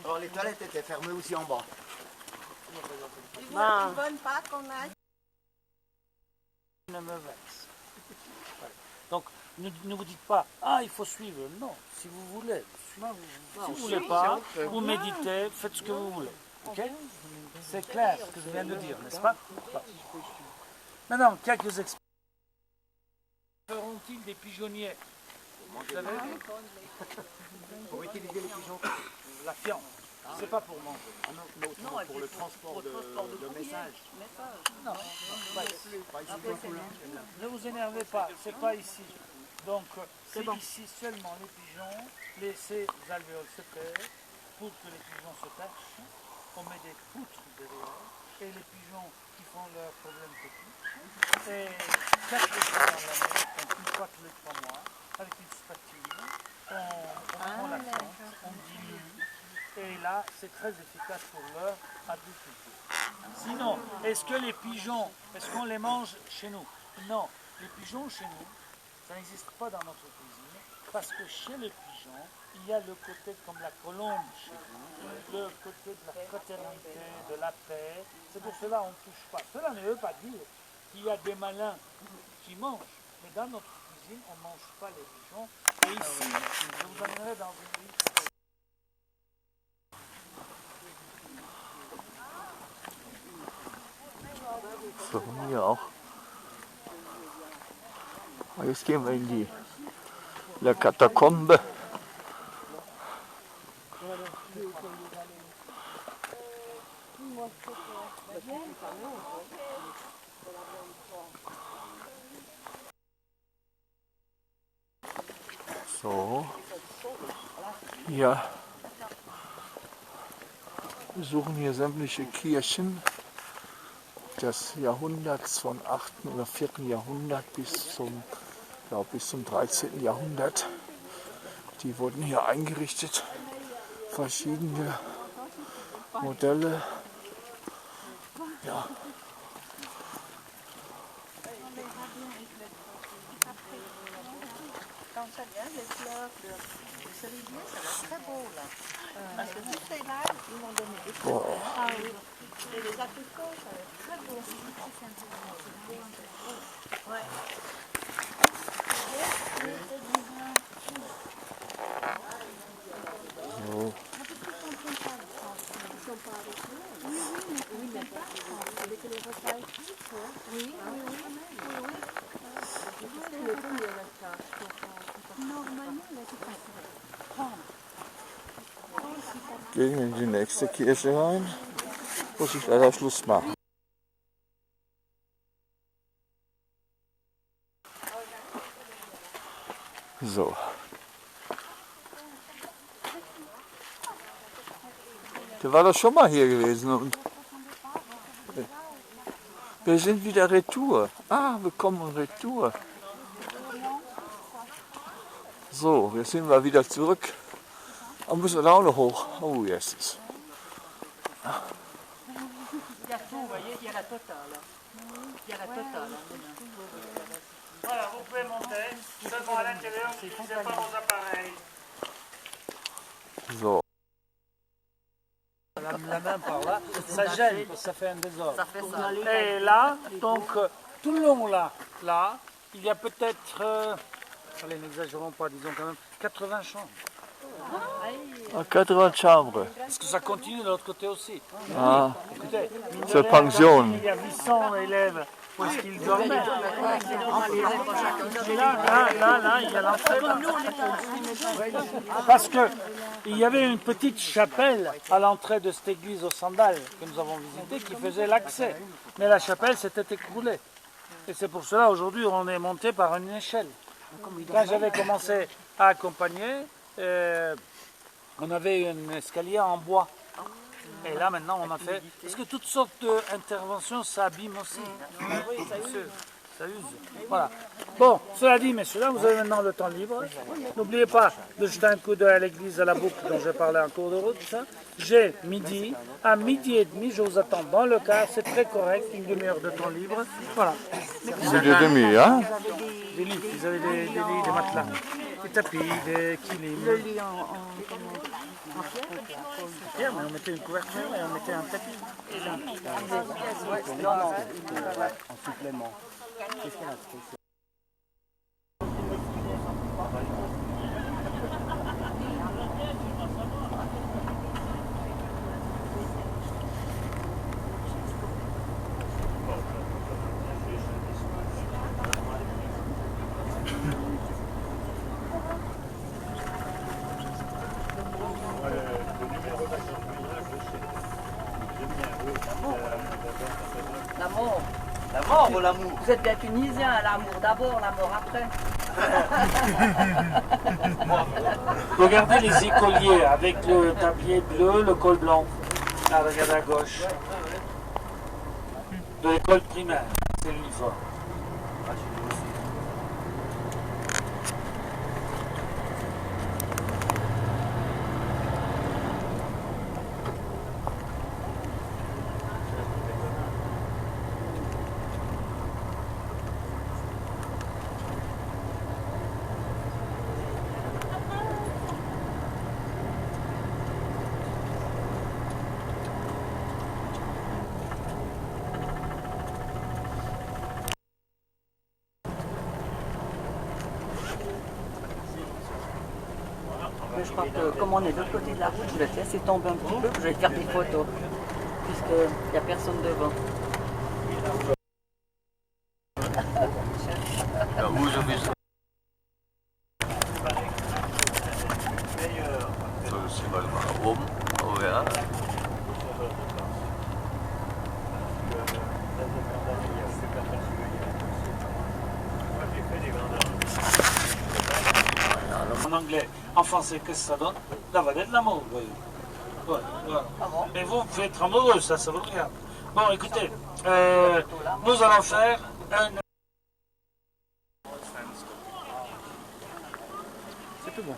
Alors les toilettes étaient fermées aussi en bas. Ils veulent pas qu'on aille. Ne me vexe. Voilà. Donc, ne vous dites pas, ah, il faut suivre. Non, si vous voulez. Si vous ne voulez pas, vous méditez, faites ce que vous voulez. Okay? C'est clair ce que je viens de dire, n'est-ce pas? Bon. Maintenant, quelques explications. Feront-ils des pigeonniers? Vous savez, Pour utiliser les pigeons. la fiente. C'est pas pour manger. Non, pour le transport de messages. Non, ne vous énervez pas, c'est pas ici. Donc, c'est ici seulement les pigeons, laissez les alvéoles se taire, pour que les pigeons se tâchent. On met des poutres derrière, et les pigeons qui font leurs problèmes petits. Et 4 fois dans l'année, donc une fois tous les 3 mois, avec une spatule, on prend la fiente, on dilue. Et là, c'est très efficace pour leur agriculture. Sinon, est-ce que les pigeons, est-ce qu'on les mange chez nous? Non, les pigeons chez nous, ça n'existe pas dans notre cuisine, parce que chez les pigeons, il y a le côté comme la colombe chez vous, le côté de la fraternité, de la paix. C'est pour cela qu'on ne touche pas. Cela ne veut pas dire qu'il y a des malins qui mangent, mais dans notre cuisine, on ne mange pas les pigeons. Et ici, je vous emmènerai dans une ville. So, hier auch. Jetzt gehen wir in die La Katakombe. So, ja, wir suchen hier sämtliche Kirchen des Jahrhunderts von 8. oder 4. Jahrhundert bis zum 13. Jahrhundert. Die wurden hier eingerichtet, verschiedene Modelle. Ja. Quand ça vient, les fleurs de cerisier, ça va être très beau là. Parce que juste ces là, ils m'ont donné des fleurs. Ah oui. Et les abricots, ça va être très beau. Ouais. So. Gehen wir in die nächste Kirche rein, muss ich leider Schluss machen. So. Der war doch schon mal hier gewesen. Und wir sind wieder retour. Ah, wir kommen retour. So, jetzt sind wir wieder zurück. Aber müssen wir da auch noch hoch. Oh, yes. Voilà, vous pouvez monter, seulement à l'intérieur, n'utilisez pas vos appareils. So. La main par là, ça gêne, parce que ça fait un désordre. Ça fait ça. Et là, donc, tout le long là, il y a peut-être, allez, n'exagérons pas, disons quand même, 80 chambres. À 80 chambres. Parce que ça continue de l'autre côté aussi. Ah, Écoutez, c'est pension. il y a 800 élèves. Où est-ce qu'ils dormaient? Là, il y a l'entrée. Parce qu'il y avait une petite chapelle à l'entrée de cette église aux sandales que nous avons visitée qui faisait l'accès. Mais la chapelle s'était écroulée. Et c'est pour cela aujourd'hui on est monté par une échelle. Quand j'avais commencé à accompagner, on avait un escalier en bois. Et là maintenant on a fait... Parce que toutes sortes d'interventions ça abîme aussi. Oui, ça use. Voilà. Bon, cela dit, messieurs, là vous avez maintenant le temps libre. N'oubliez pas de jeter un coup d'œil à l'église à la boucle dont j'ai parlé en cours de route. J'ai midi. À midi et demi, je vous attends dans le car. C'est très correct, une demi-heure de temps libre. Voilà. C'est des demi, hein? Des lits, vous avez des lits, des matelas. Des tapis, des kilim. Le lit en pierre. Pierre, mais on mettait une couverture et on mettait un tapis. Non, non. En supplément. Qu'est-ce qu'elle a fait? L'amour. La mort ou l'amour? Vous êtes bien tunisien, l'amour d'abord, la mort après. Regardez les écoliers avec le tablier bleu, le col blanc. Là, regardez à gauche. De l'école primaire, c'est l'uniforme. Mais je crois que comme on est de l'autre côté de la route, je vais te laisser tomber un petit peu, je vais faire des photos, puisqu'il n'y a personne devant. Ja, hoe zo is het? Zo zien we maar om. Oh ja. En anglais, en français, qu'est-ce que ça donne? La vedette, l'amour. Oui. Ouais, voilà. Mais vous pouvez être amoureux, ça vous regarde. Bon, écoutez, nous allons faire un... C'est tout bon.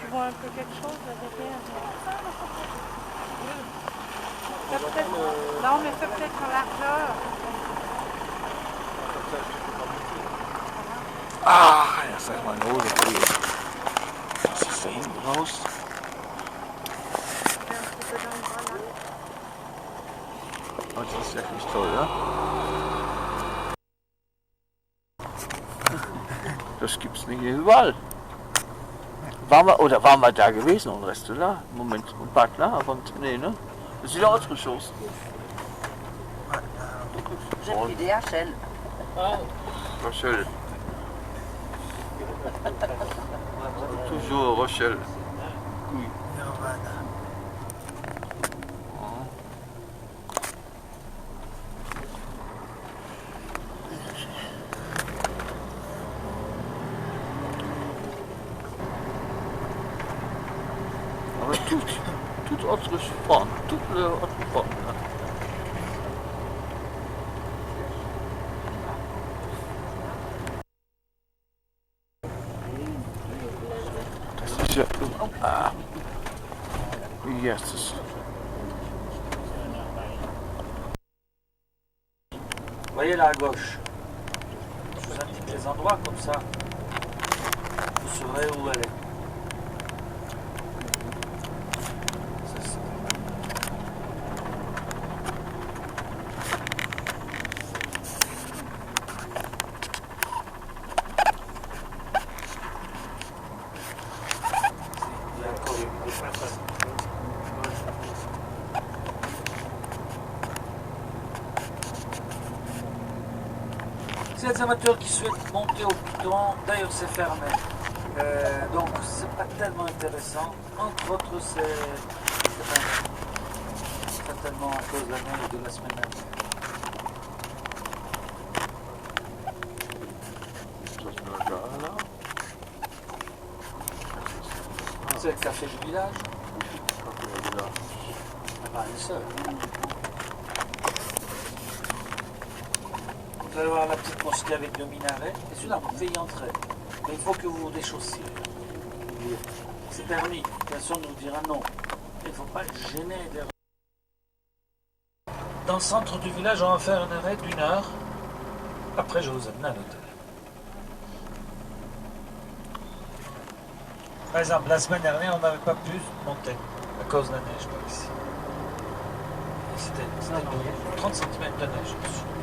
Tu vois un peu quelque chose derrière? Non, mais ça peut-être en largeur. Ah, ja, zeg maar nodig hier. Dat is fijn, Roos. Oh, dat is echt niet toll, ja? Das gibt's nicht überall. Waren wir da gewesen und Reste da? Moment, und Bad da, aber nee, ne? Das ist ja ausgeschossen. J'ai pris des HL. Rochelle. Toujours Rochelle. Oui. Aber tout autre fond, tout le autre fond. Das ist ja... Ah. Yes. Voyez là à gauche. Je vous indique les endroits comme ça. Vous saurez où elle est. C'est ça. Il y a encore une place. C'est les amateurs qui souhaitent monter au piton, d'ailleurs c'est fermé. Donc c'est pas tellement intéressant. Entre autres c'est certainement à cause de la neige de la semaine dernière. C'est le café du village. Ah, le seul. Vous allez voir la petite mosquée avec le minaret. Et celui-là, vous pouvez y entrer. Mais il faut que vous vous déchaussiez. C'est permis. Personne ne vous dira non. Il ne faut pas gêner les... Dans le centre du village, on va faire un arrêt d'1 heure. Après, je vous amène à l'hôtel. Par exemple, la semaine dernière, on n'avait pas pu monter à cause de la neige par ici. C'était 30 cm de neige dessus.